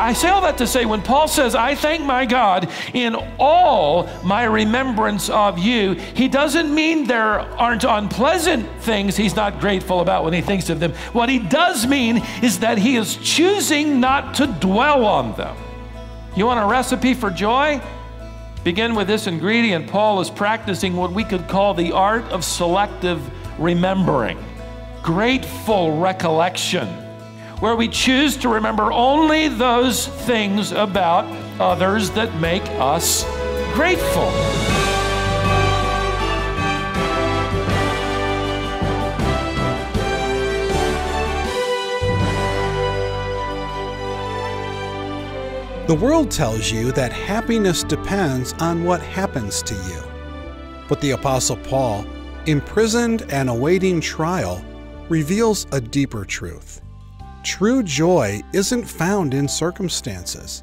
I say all that to say, when Paul says, I thank my God in all my remembrance of you, he doesn't mean there aren't unpleasant things he's not grateful about when he thinks of them. What he does mean is that he is choosing not to dwell on them. You want a recipe for joy? Begin with this ingredient. Paul is practicing what we could call the art of selective remembering, grateful recollection, where we choose to remember only those things about others that make us grateful. The world tells you that happiness depends on what happens to you. But the Apostle Paul, imprisoned and awaiting trial, reveals a deeper truth. True joy isn't found in circumstances.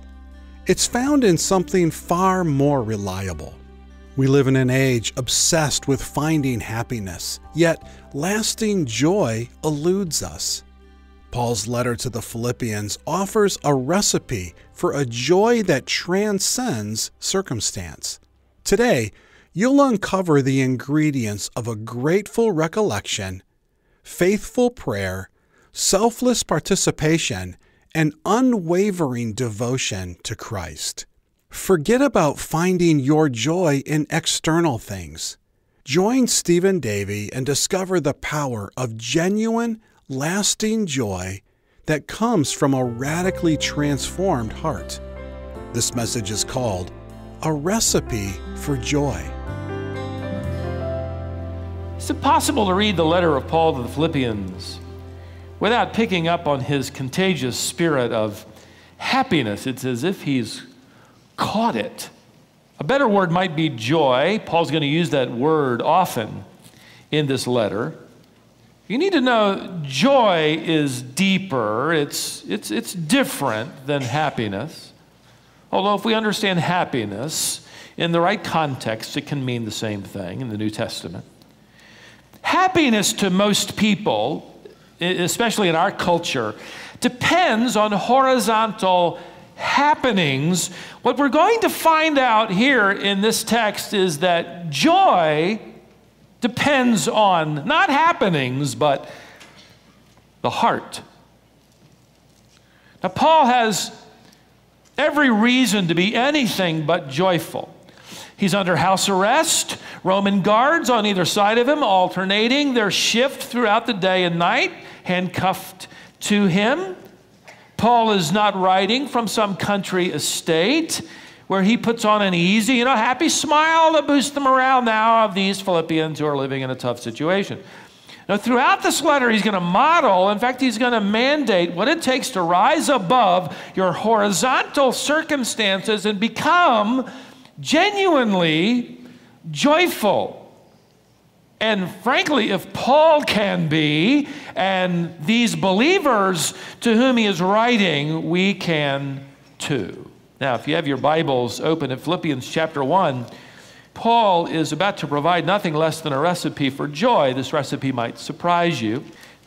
It's found in something far more reliable. We live in an age obsessed with finding happiness, yet lasting joy eludes us. Paul's letter to the Philippians offers a recipe for a joy that transcends circumstance. Today, you'll uncover the ingredients of a grateful recollection, faithful prayer, selfless participation, and unwavering devotion to Christ. Forget about finding your joy in external things. Join Stephen Davey and discover the power of genuine, lasting joy that comes from a radically transformed heart. This message is called A Recipe for Joy. Is it possible to read the letter of Paul to the Philippians without picking up on his contagious spirit of happiness? It's as if he's caught it. A better word might be joy. Paul's going to use that word often in this letter. You need to know joy is deeper. It's different than happiness. Although if we understand happiness in the right context, it can mean the same thing in the New Testament. Happiness to most people, especially in our culture, depends on horizontal happenings. What we're going to find out here in this text is that joy depends on not happenings, but the heart. Now, Paul has every reason to be anything but joyful. He's under house arrest, Roman guards on either side of him, alternating their shift throughout the day and night, handcuffed to him. Paul is not writing from some country estate where he puts on an easy, happy smile to boost the morale now of these Philippians who are living in a tough situation. Now, throughout this letter, he's going to model, in fact, he's going to mandate what it takes to rise above your horizontal circumstances and become genuinely joyful. And frankly, if Paul can be, and these believers to whom he is writing, we can too. Now, if you have your Bibles open at Philippians chapter 1, Paul is about to provide nothing less than a recipe for joy. This recipe might surprise you.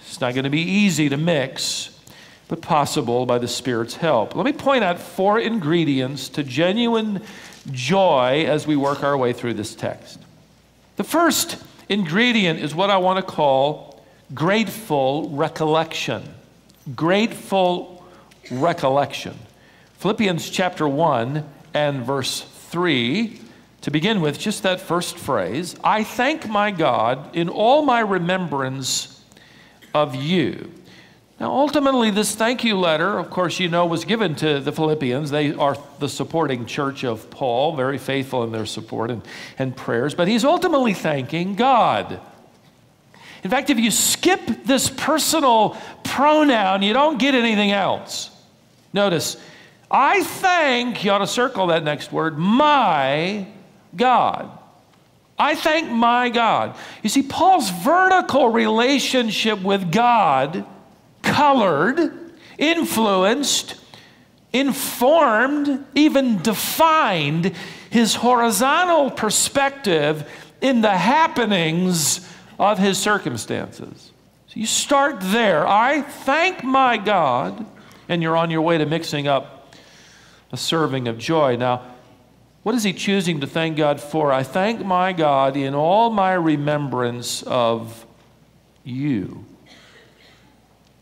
It's not going to be easy to mix, but possible by the Spirit's help. Let me point out 4 ingredients to genuine joy as we work our way through this text. The first ingredient is what I want to call grateful recollection. Grateful recollection. Philippians chapter 1 and verse 3, to begin with, just that first phrase, I thank my God in all my remembrance of you. Now, ultimately, this thank you letter, of course, was given to the Philippians. They are the supporting church of Paul, very faithful in their support and prayers, but he's ultimately thanking God. In fact, if you skip this personal pronoun, you don't get anything else. Notice, I thank, you ought to circle that next word, my God. I thank my God. You see, Paul's vertical relationship with God colored, influenced, informed, even defined his horizontal perspective in the happenings of his circumstances. So you start there. I thank my God, and you're on your way to mixing up a serving of joy. Now, what is he choosing to thank God for? I thank my God in all my remembrance of you.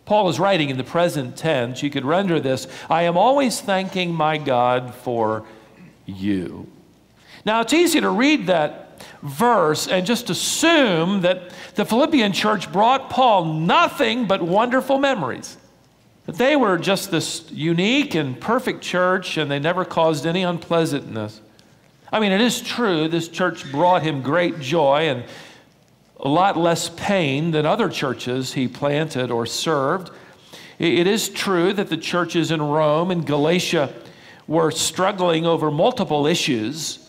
Paul is writing in the present tense. You could render this, I am always thanking my God for you. Now, it's easy to read that verse and just assume that the Philippian church brought Paul nothing but wonderful memories. That they were just this unique and perfect church, and they never caused any unpleasantness. I mean, it is true, this church brought him great joy and a lot less pain than other churches he planted or served. It is true that the churches in Rome and Galatia were struggling over multiple issues,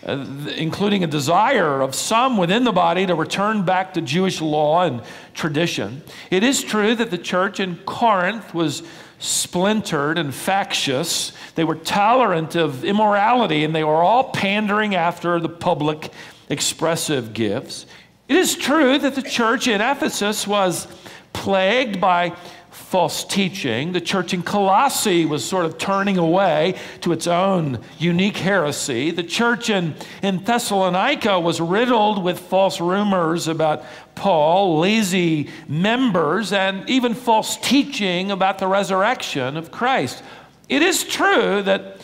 including a desire of some within the body to return back to Jewish law and tradition. It is true that the church in Corinth was splintered and factious. They were tolerant of immorality, and they were all pandering after the public expressive gifts. It is true that the church in Ephesus was plagued by false teaching. The church in Colossae was sort of turning away to its own unique heresy. The church in Thessalonica was riddled with false rumors about Paul, lazy members, and even false teaching about the resurrection of Christ. It is true that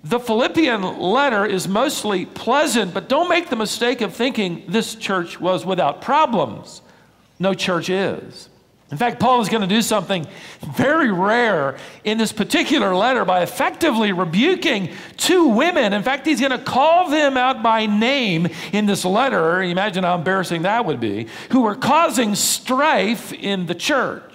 the Philippian letter is mostly pleasant, but don't make the mistake of thinking this church was without problems. No church is. In fact, Paul is going to do something very rare in this particular letter by effectively rebuking two women. In fact, he's going to call them out by name in this letter. Imagine how embarrassing that would be, who were causing strife in the church.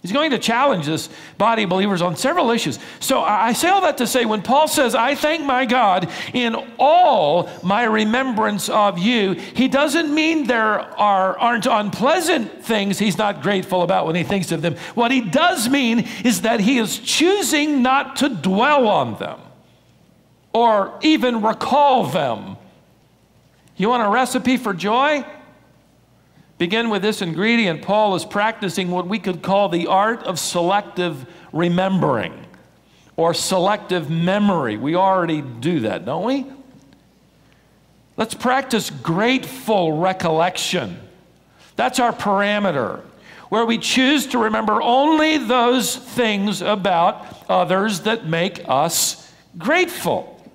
He's going to challenge this body of believers on several issues. So I say all that to say, when Paul says, I thank my God in all my remembrance of you, he doesn't mean there aren't unpleasant things he's not grateful about when he thinks of them. What he does mean is that he is choosing not to dwell on them or even recall them. You want a recipe for joy? Begin with this ingredient. Paul is practicing what we could call the art of selective remembering or selective memory. We already do that, don't we? Let's practice grateful recollection. That's our parameter, where we choose to remember only those things about others that make us grateful.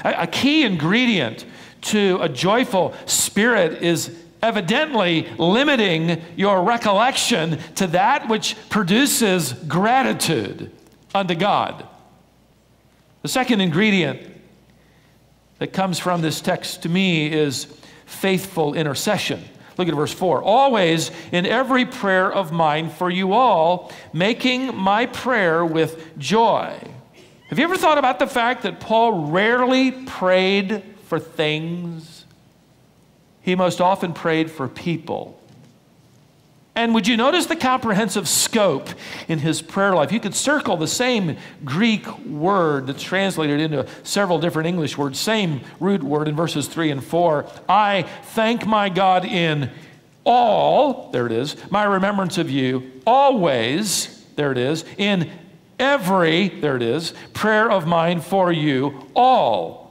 A key ingredient to a joyful spirit is evidently limiting your recollection to that which produces gratitude unto God. The second ingredient that comes from this text to me is faithful intercession. Look at verse 4. Always in every prayer of mine for you all, making my prayer with joy. Have you ever thought about the fact that Paul rarely prayed for things? He most often prayed for people. And would you notice the comprehensive scope in his prayer life? You could circle the same Greek word that's translated into several different English words, same root word in verses 3 and 4. I thank my God in all, there it is, my remembrance of you, always, there it is, in every, there it is, prayer of mine for you, all.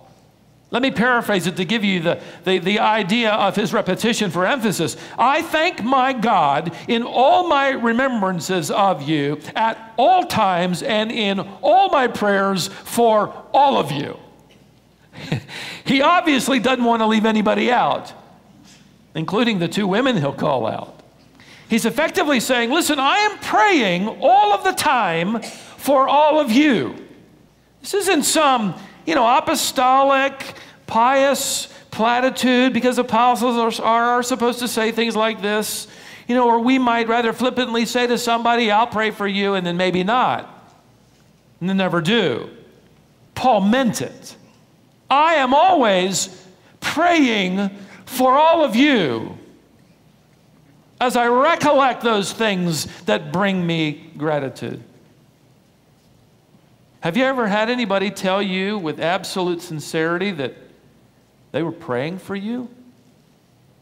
Let me paraphrase it to give you the idea of his repetition for emphasis. I thank my God in all my remembrances of you at all times and in all my prayers for all of you. He obviously doesn't want to leave anybody out, including the two women he'll call out. He's effectively saying, listen, I am praying all of the time for all of you. This isn't some apostolic, pious platitude, because apostles are supposed to say things like this, or we might rather flippantly say to somebody, I'll pray for you, and then maybe not, and then never do. Paul meant it. I am always praying for all of you as I recollect those things that bring me gratitude. Have you ever had anybody tell you with absolute sincerity that they were praying for you?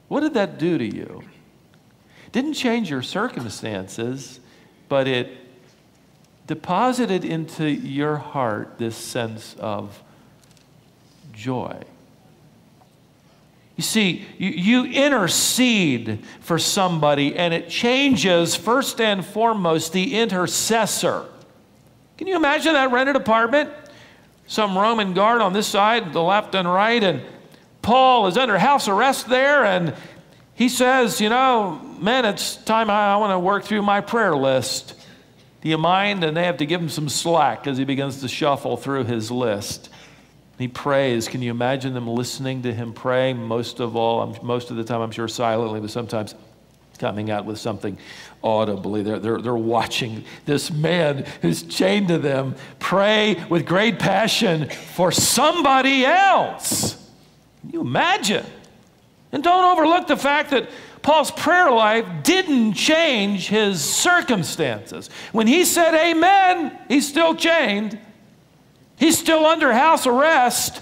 What did that do to you? It didn't change your circumstances, but it deposited into your heart this sense of joy. You see, you intercede for somebody, and it changes, first and foremost, the intercessor. Can you imagine that rented apartment? Some Roman guard on this side, the left and right, and Paul is under house arrest there, and he says, you know, man, it's time I want to work through my prayer list. Do you mind? And they have to give him some slack as he begins to shuffle through his list. He prays. Can you imagine them listening to him pray? Most of the time, I'm sure silently, but sometimes coming out with something audibly. They're watching this man who's chained to them pray with great passion for somebody else. Can you imagine? And don't overlook the fact that Paul's prayer life didn't change his circumstances. When he said amen, he's still chained. He's still under house arrest.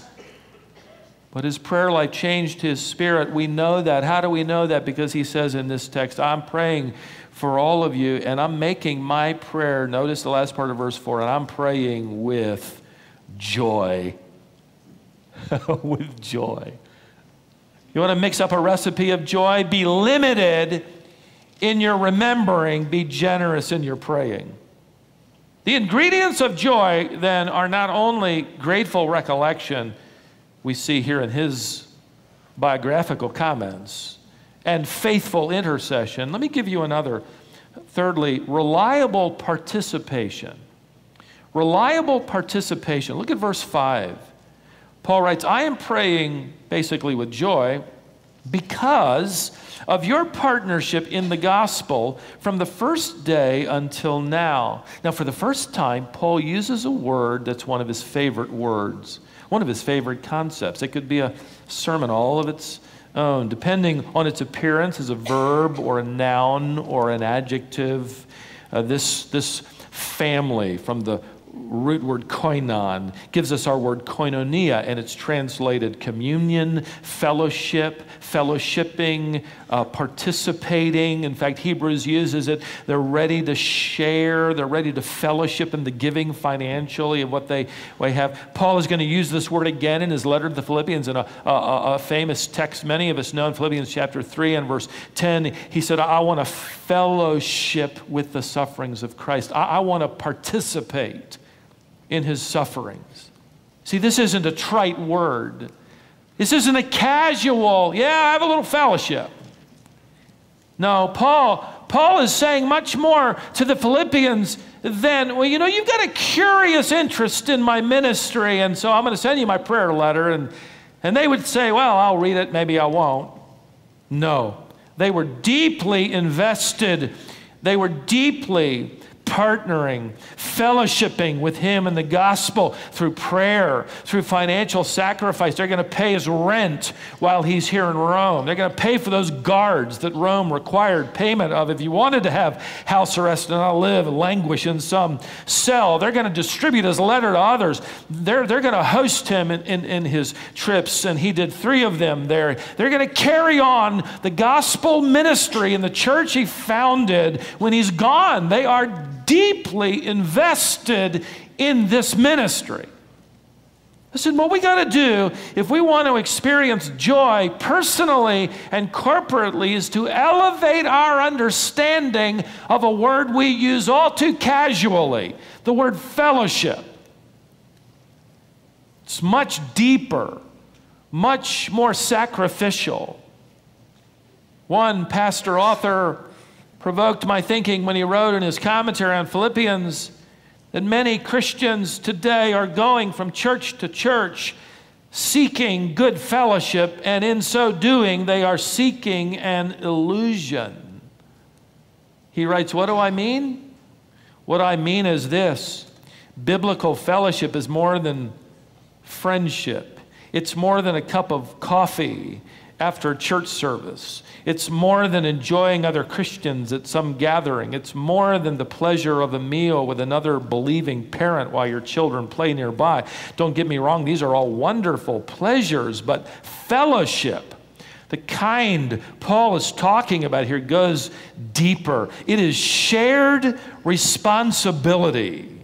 But his prayer life changed his spirit. We know that. How do we know that? Because he says in this text, I'm praying for all of you, and I'm making my prayer, notice the last part of verse 4, and I'm praying with joy. With joy. You want to mix up a recipe of joy? Be limited in your remembering. Be generous in your praying. The ingredients of joy, then, are not only grateful recollection, we see here in his biographical comments, and faithful intercession. Let me give you another. Thirdly, reliable participation. Reliable participation. Look at verse 5. Paul writes, I am praying, basically with joy, because of your partnership in the gospel from the first day until now. Now, for the first time, Paul uses a word that's one of his favorite words, one of his favorite concepts. It could be a sermon all of its own, depending on its appearance as a verb or a noun or an adjective. This family from the root word koinon gives us our word koinonia, and it's translated communion, fellowship, fellowshipping, participating. In fact, Hebrews uses it. They're ready to share. They're ready to fellowship in the giving financially of what they have. Paul is going to use this word again in his letter to the Philippians in a famous text many of us know in Philippians chapter 3 and verse 10. He said, I want to fellowship with the sufferings of Christ. I want to participate in his sufferings. See, this isn't a trite word. This isn't a casual, I have a little fellowship. No, Paul is saying much more to the Philippians than, you've got a curious interest in my ministry, and so I'm going to send you my prayer letter. And they would say, well, I'll read it, maybe I won't. No, they were deeply invested. They were deeply partnering, fellowshipping with him in the gospel through prayer, through financial sacrifice. They're going to pay his rent while he's here in Rome. They're going to pay for those guards that Rome required payment of if you wanted to have house arrest and not live and languish in some cell. They're going to distribute his letter to others. They're going to host him in his trips, and he did 3 of them there. They're going to carry on the gospel ministry in the church he founded when he's gone. They are deeply invested in this ministry. Listen, what we got to do if we want to experience joy personally and corporately is to elevate our understanding of a word we use all too casually, the word fellowship. It's much deeper, much more sacrificial. One pastor author provoked my thinking when he wrote in his commentary on Philippians that many Christians today are going from church to church seeking good fellowship, and in so doing, they are seeking an illusion. He writes, what do I mean? What I mean is this: biblical fellowship is more than friendship. It's more than a cup of coffee after a church service. It's more than enjoying other Christians at some gathering. It's more than the pleasure of a meal with another believing parent while your children play nearby. Don't get me wrong, these are all wonderful pleasures, but fellowship, the kind Paul is talking about here, goes deeper. It is shared responsibility.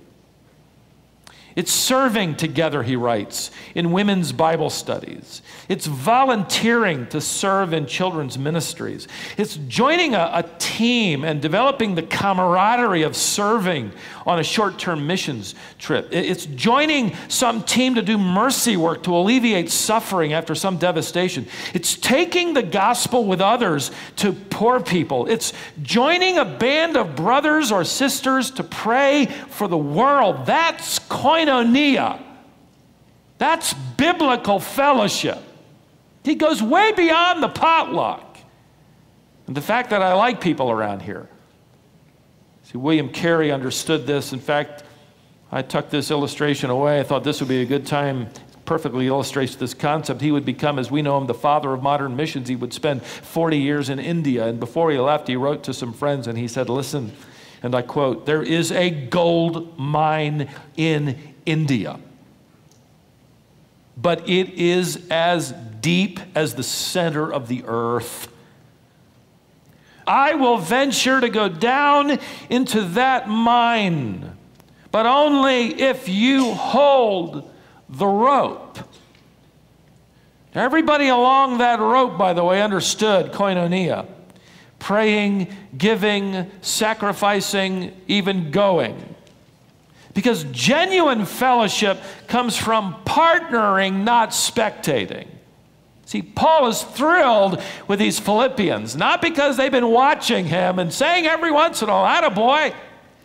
It's serving together, he writes, in women's Bible studies. It's volunteering to serve in children's ministries. It's joining a team and developing the camaraderie of serving on a short-term missions trip. It's joining some team to do mercy work to alleviate suffering after some devastation. It's taking the gospel with others to poor people. It's joining a band of brothers or sisters to pray for the world. That's koinonia. That's biblical fellowship. He goes way beyond the potluck. And the fact that I like people around here. See, William Carey understood this. In fact, I tucked this illustration away. I thought this would be a good time. It perfectly illustrates this concept. He would become, as we know him, the father of modern missions. He would spend 40 years in India. And before he left, he wrote to some friends and he said, listen, and I quote, "There is a gold mine in India, but it is as deep as the center of the earth. I will venture to go down into that mine, but only if you hold the rope." Everybody along that rope, by the way, understood koinonia. Praying, giving, sacrificing, even going. Because genuine fellowship comes from partnering, not spectating. See, Paul is thrilled with these Philippians, not because they've been watching him and saying every once in a while, "Attaboy,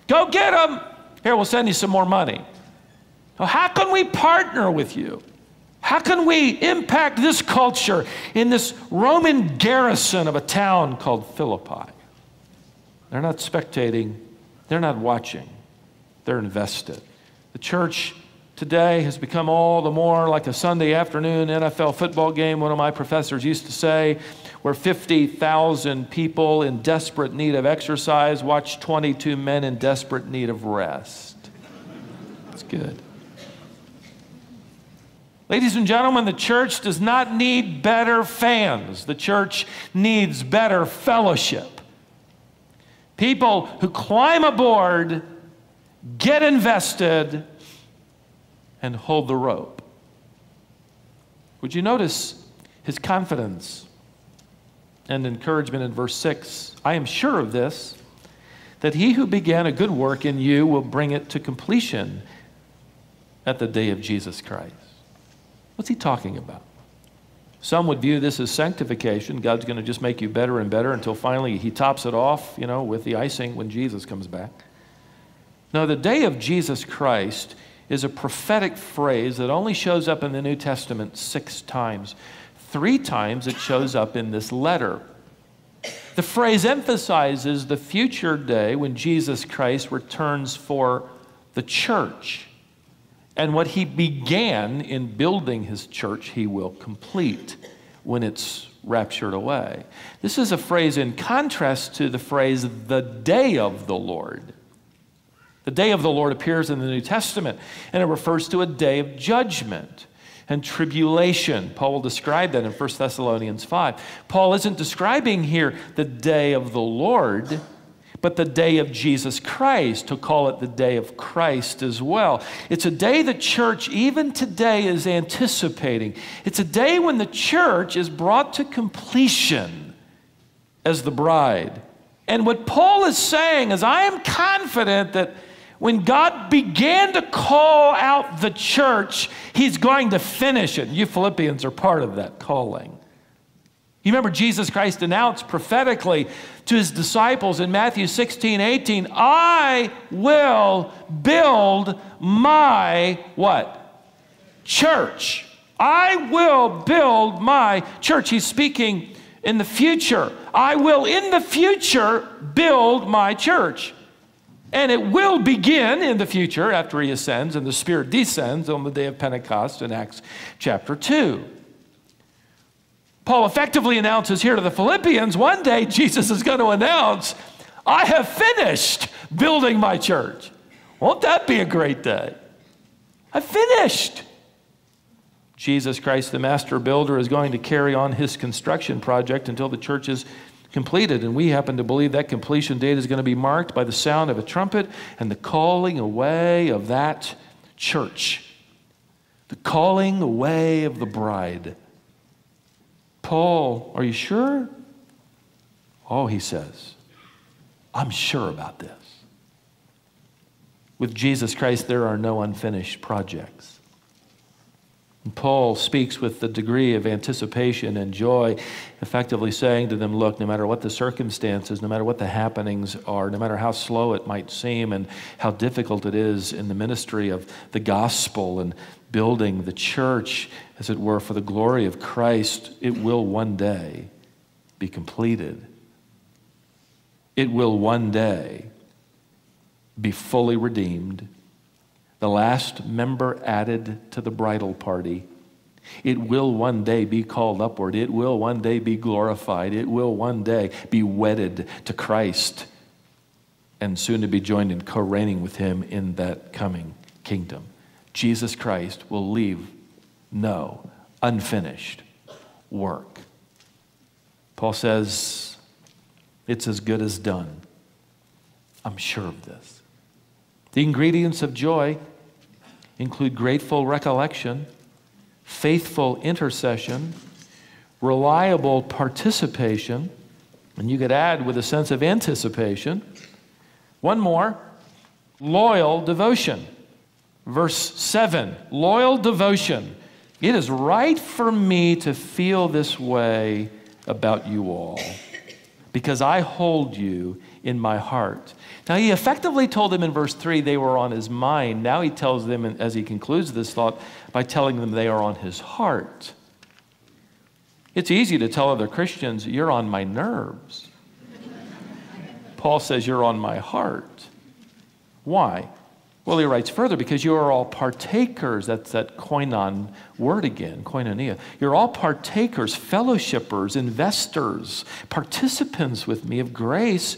go get him. Here, we'll send you some more money." Well, how can we partner with you? How can we impact this culture in this Roman garrison of a town called Philippi? They're not spectating. They're not watching. They're invested. The church today has become all the more like a Sunday afternoon NFL football game, one of my professors used to say, where 50,000 people in desperate need of exercise watch 22 men in desperate need of rest. That's good. Ladies and gentlemen, the church does not need better fans. The church needs better fellowship. People who climb aboard, get invested, and hold the rope. Would you notice his confidence and encouragement in verse 6? "I am sure of this, that he who began a good work in you will bring it to completion at the day of Jesus Christ." What's he talking about? Some would view this as sanctification. God's going to just make you better and better until finally he tops it off, with the icing when Jesus comes back. No, the day of Jesus Christ is a prophetic phrase that only shows up in the New Testament 6 times. 3 times it shows up in this letter. The phrase emphasizes the future day when Jesus Christ returns for the church. And what he began in building his church, he will complete when it's raptured away. This is a phrase in contrast to the phrase, "the day of the Lord." The day of the Lord appears in the New Testament, and it refers to a day of judgment and tribulation. Paul will describe that in 1 Thessalonians 5. Paul isn't describing here the day of the Lord, but the day of Jesus Christ. He'll call it the day of Christ as well. It's a day the church even today is anticipating. It's a day when the church is brought to completion as the bride. And what Paul is saying is, I am confident that when God began to call out the church, he's going to finish it. You Philippians are part of that calling. You remember Jesus Christ announced prophetically to his disciples in Matthew 16:18, "I will build my," what? Church. I will build my church. He's speaking in the future. I will in the future build my church. And it will begin in the future after he ascends and the Spirit descends on the day of Pentecost in Acts chapter 2. Paul effectively announces here to the Philippians, one day Jesus is going to announce, "I have finished building my church." Won't that be a great day? I finished. Jesus Christ, the master builder, is going to carry on his construction project until the church is completed. And we happen to believe that completion date is going to be marked by the sound of a trumpet and the calling away of that church. The calling away of the bride. Paul, are you sure? Oh, he says, I'm sure about this. With Jesus Christ, there are no unfinished projects. And Paul speaks with the degree of anticipation and joy, effectively saying to them, look, no matter what the circumstances, no matter what the happenings are, no matter how slow it might seem and how difficult it is in the ministry of the gospel and building the church, as it were, for the glory of Christ, it will one day be completed. It will one day be fully redeemed. The last member added to the bridal party. It will one day be called upward. It will one day be glorified. It will one day be wedded to Christ and soon to be joined in co-reigning with him in that coming kingdom. Jesus Christ will leave no unfinished work. Paul says, it's as good as done. I'm sure of this. The ingredients of joy include grateful recollection, faithful intercession, reliable participation, and you could add with a sense of anticipation, one more, loyal devotion. Verse 7, loyal devotion. It is right for me to feel this way about you all, because I hold you in my heart. Now, he effectively told them in verse 3 they were on his mind. Now he tells them, as he concludes this thought, by telling them they are on his heart. It's easy to tell other Christians, you're on my nerves. Paul says, you're on my heart. Why? Well, he writes further, because you are all partakers. That's that koinon word again, koinonia. You're all partakers, fellowshippers, investors, participants with me of grace,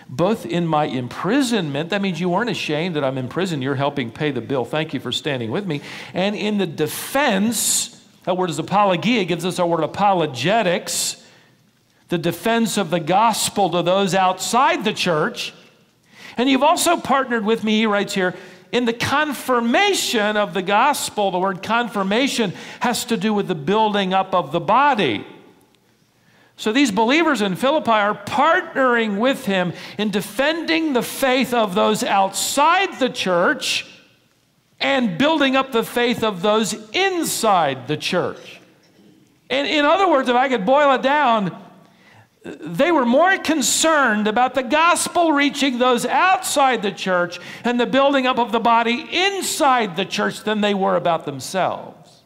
both in my imprisonment. That means you weren't ashamed that I'm in prison. You're helping pay the bill. Thank you for standing with me. And in the defense, that word is apologia, gives us our word apologetics, the defense of the gospel to those outside the church. And you've also partnered with me, he writes here, in the confirmation of the gospel. The word confirmation has to do with the building up of the body. So these believers in Philippi are partnering with him in defending the faith of those outside the church and building up the faith of those inside the church. And in other words, if I could boil it down, they were more concerned about the gospel reaching those outside the church and the building up of the body inside the church than they were about themselves.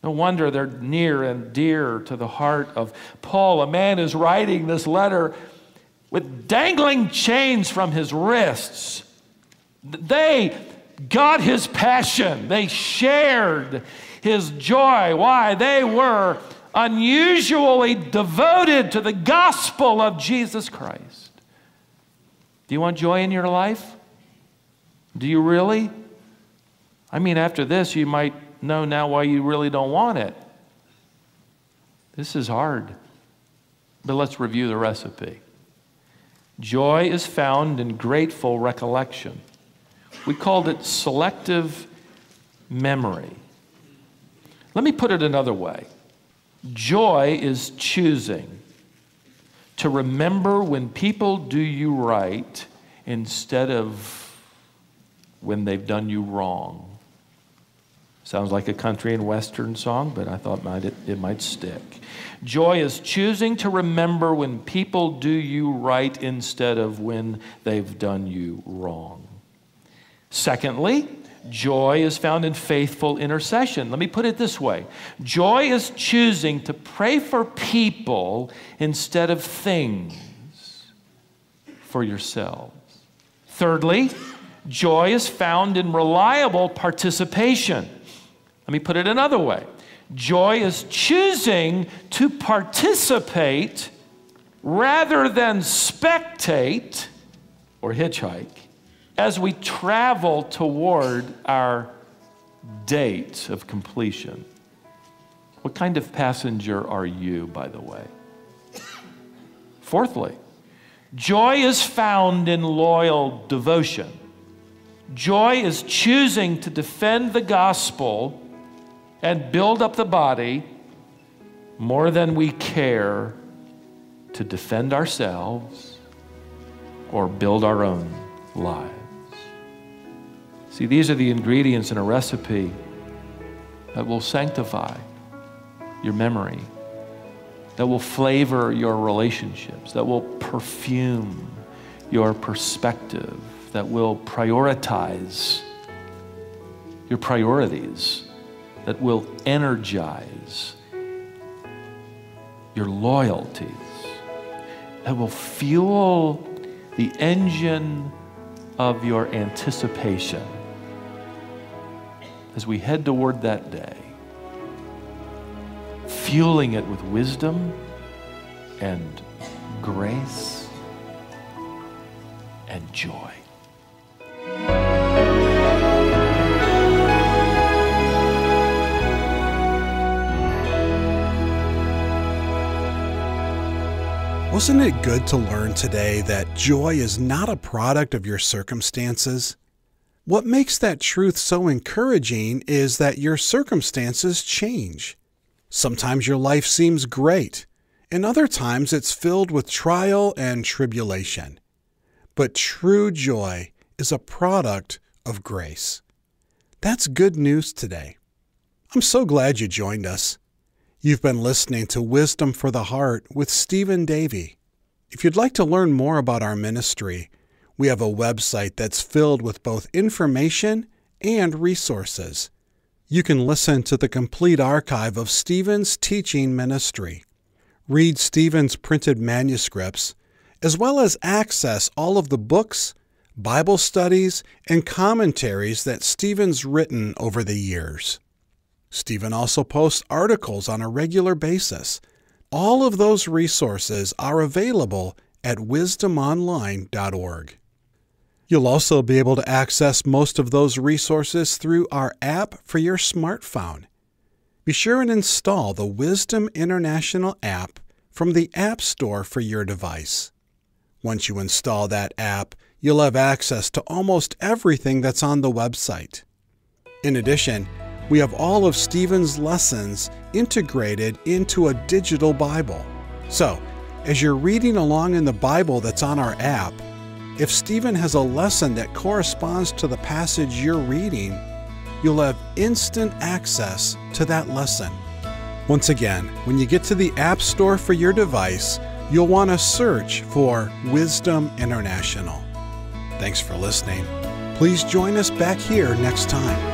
No wonder they're near and dear to the heart of Paul, a man who's writing this letter with dangling chains from his wrists. They got his passion. They shared his joy. Why? They were unusually devoted to the gospel of Jesus Christ. Do you want joy in your life? Do you really? I mean, after this, you might know now why you really don't want it. This is hard. But let's review the recipe. Joy is found in grateful recollection. We called it selective memory. Let me put it another way. Joy is choosing to remember when people do you right instead of when they've done you wrong. Sounds like a country and western song, but I thought it might stick. Joy is choosing to remember when people do you right instead of when they've done you wrong. Secondly, joy is found in faithful intercession. Let me put it this way. Joy is choosing to pray for people instead of things for yourselves. Thirdly, joy is found in reliable participation. Let me put it another way. Joy is choosing to participate rather than spectate or hitchhike as we travel toward our date of completion. What kind of passenger are you, by the way? Fourthly, joy is found in loyal devotion. Joy is choosing to defend the gospel and build up the body more than we care to defend ourselves or build our own lives. See, these are the ingredients in a recipe that will sanctify your memory, that will flavor your relationships, that will perfume your perspective, that will prioritize your priorities, that will energize your loyalties, that will fuel the engine of your anticipation as we head toward that day, fueling it with wisdom and grace and joy. Wasn't it good to learn today that joy is not a product of your circumstances? What makes that truth so encouraging is that your circumstances change. Sometimes your life seems great, and other times it's filled with trial and tribulation. But true joy is a product of grace. That's good news today. I'm so glad you joined us. You've been listening to Wisdom for the Heart with Stephen Davey. If you'd like to learn more about our ministry, we have a website that's filled with both information and resources. You can listen to the complete archive of Stephen's teaching ministry, read Stephen's printed manuscripts, as well as access all of the books, Bible studies, and commentaries that Stephen's written over the years. Stephen also posts articles on a regular basis. All of those resources are available at wisdomonline.org. You'll also be able to access most of those resources through our app for your smartphone. Be sure and install the Wisdom International app from the App Store for your device. Once you install that app, you'll have access to almost everything that's on the website. In addition, we have all of Stephen's lessons integrated into a digital Bible. So, as you're reading along in the Bible that's on our app, if Stephen has a lesson that corresponds to the passage you're reading, you'll have instant access to that lesson. Once again, when you get to the App Store for your device, you'll want to search for Wisdom International. Thanks for listening. Please join us back here next time.